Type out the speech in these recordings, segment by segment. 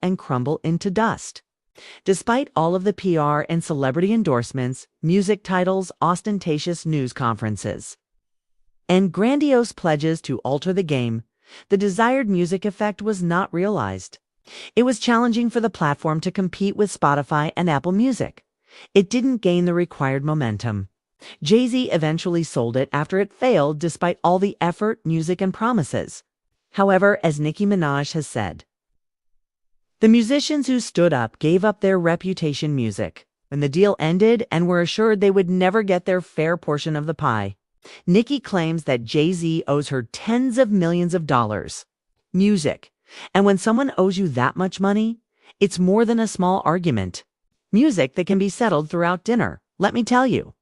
and crumble into dust. Despite all of the PR and celebrity endorsements, music titles, ostentatious news conferences, and grandiose pledges to alter the game, the desired music effect was not realized. It was challenging for the platform to compete with Spotify and Apple Music. It didn't gain the required momentum. Jay-Z eventually sold it after it failed despite all the effort, music, and promises. However, as Nicki Minaj has said, the musicians who stood up gave up their reputation music when the deal ended and were assured they would never get their fair portion of the pie. Nicki claims that Jay-Z owes her tens of millions of dollars. Music. And when someone owes you that much money, it's more than a small argument. Music that can be settled throughout dinner, let me tell you.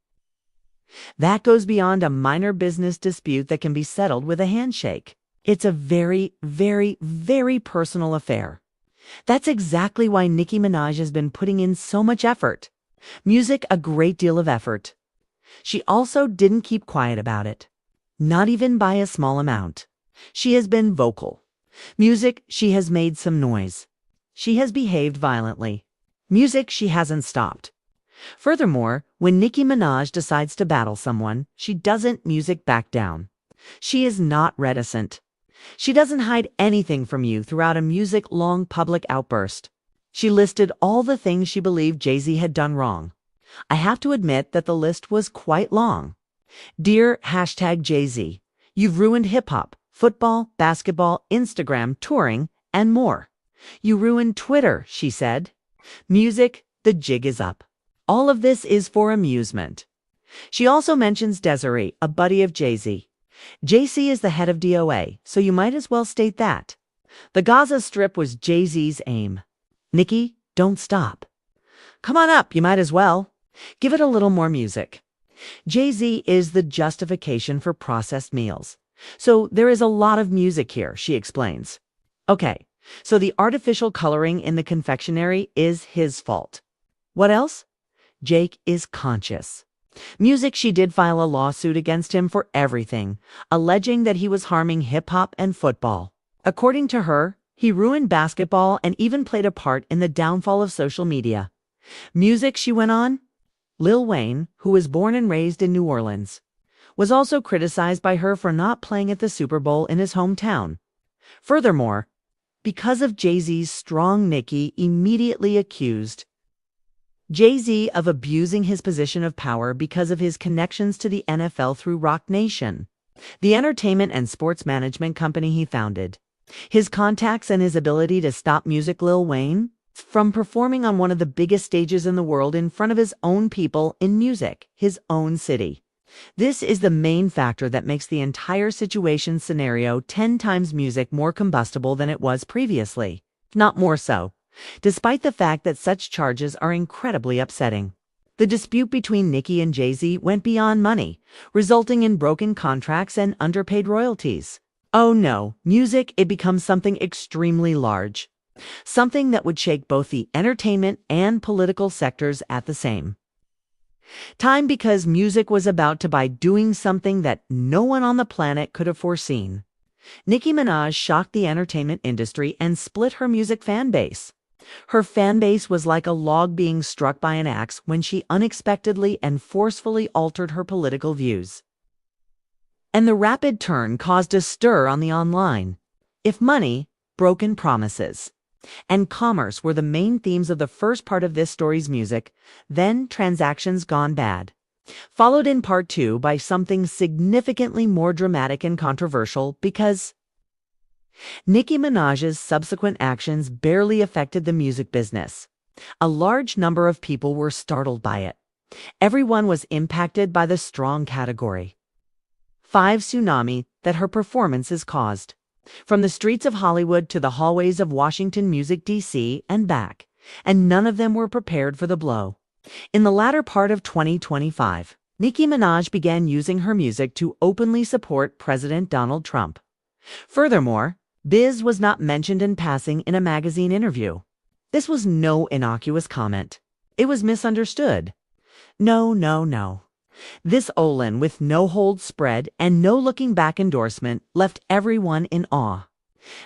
That goes beyond a minor business dispute that can be settled with a handshake. It's a very, very, very personal affair. That's exactly why Nicki Minaj has been putting in so much effort. Music, a great deal of effort. She also didn't keep quiet about it. Not even by a small amount. She has been vocal. Music, she has made some noise. She has behaved violently. Music, she hasn't stopped. Furthermore, when Nicki Minaj decides to battle someone, she doesn't music back down. She is not reticent. She doesn't hide anything from you throughout a music-long public outburst. She listed all the things she believed Jay-Z had done wrong. I have to admit that the list was quite long. Dear #Jay-Z, you've ruined hip-hop, football, basketball, Instagram, touring, and more. You ruined Twitter, she said. Music, the jig is up. All of this is for amusement. She also mentions Desiree, a buddy of Jay-Z. Jay-Z is the head of DOA, so you might as well state that. The Gaza Strip was Jay-Z's aim. Nicki, don't stop. Come on up, you might as well. Give it a little more music. Jay-Z is the justification for processed meals. So there is a lot of music here, she explains. Okay, so the artificial coloring in the confectionery is his fault. What else? Jake is conscious. Music, she did file a lawsuit against him for everything, alleging that he was harming hip-hop and football. According to her, he ruined basketball and even played a part in the downfall of social media. Music, she went on. Lil Wayne, who was born and raised in New Orleans, was also criticized by her for not playing at the Super Bowl in his hometown. Furthermore, because of Jay-Z's strong, Nicki immediately accused Jay-Z of abusing his position of power because of his connections to the NFL through Roc Nation, the entertainment and sports management company he founded. His contacts and his ability to stop music Lil Wayne from performing on one of the biggest stages in the world in front of his own people in music, his own city. This is the main factor that makes the entire situation scenario 10 times music more combustible than it was previously, if not more so. Despite the fact that such charges are incredibly upsetting. The dispute between Nicki and Jay-Z went beyond money, resulting in broken contracts and underpaid royalties. Oh no, music, it becomes something extremely large. Something that would shake both the entertainment and political sectors at the same time, because music was about to by doing something that no one on the planet could have foreseen. Nicki Minaj shocked the entertainment industry and split her music fan base. Her fan base was like a log being struck by an axe when she unexpectedly and forcefully altered her political views. And the rapid turn caused a stir on the online. If money, broken promises, and commerce were the main themes of the first part of this story's music, then transactions gone bad. Followed in part 2 by something significantly more dramatic and controversial because Nicki Minaj's subsequent actions barely affected the music business. A large number of people were startled by it. Everyone was impacted by the strong category 5 tsunami that her performances caused. From the streets of Hollywood to the hallways of Washington Music, D.C. and back, and none of them were prepared for the blow. In the latter part of 2025, Nicki Minaj began using her music to openly support President Donald Trump. Furthermore, Biz was not mentioned in passing in a magazine interview. This was no innocuous comment. It was misunderstood. No. This Olin with no holds spread and no looking back endorsement left everyone in awe.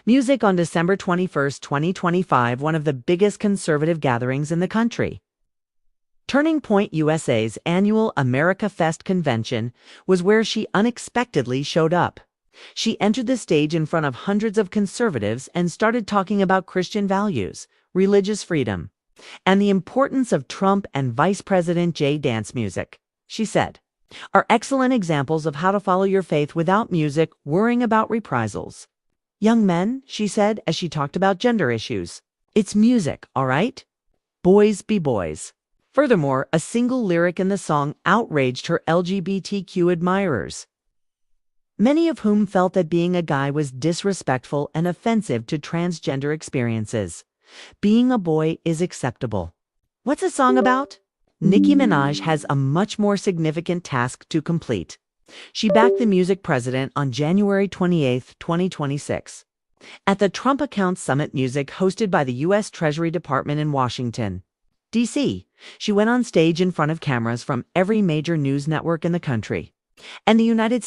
Music on December 21st, 2025, one of the biggest conservative gatherings in the country. Turning Point USA's annual America Fest convention was where she unexpectedly showed up. She entered the stage in front of hundreds of conservatives and started talking about Christian values, religious freedom, and the importance of Trump and Vice President Jay dance music. She said, "Are excellent examples of how to follow your faith without music worrying about reprisals. Young men," she said as she talked about gender issues, "it's music, all right? Boys be boys." Furthermore, a single lyric in the song outraged her LGBTQ admirers, many of whom felt that being a guy was disrespectful and offensive to transgender experiences. Being a boy is acceptable. What's the song about? Nicki Minaj has a much more significant task to complete. She backed the music president on January 28, 2026, at the Trump Accounts Summit Music hosted by the U.S. Treasury Department in Washington, D.C. She went on stage in front of cameras from every major news network in the country, and the United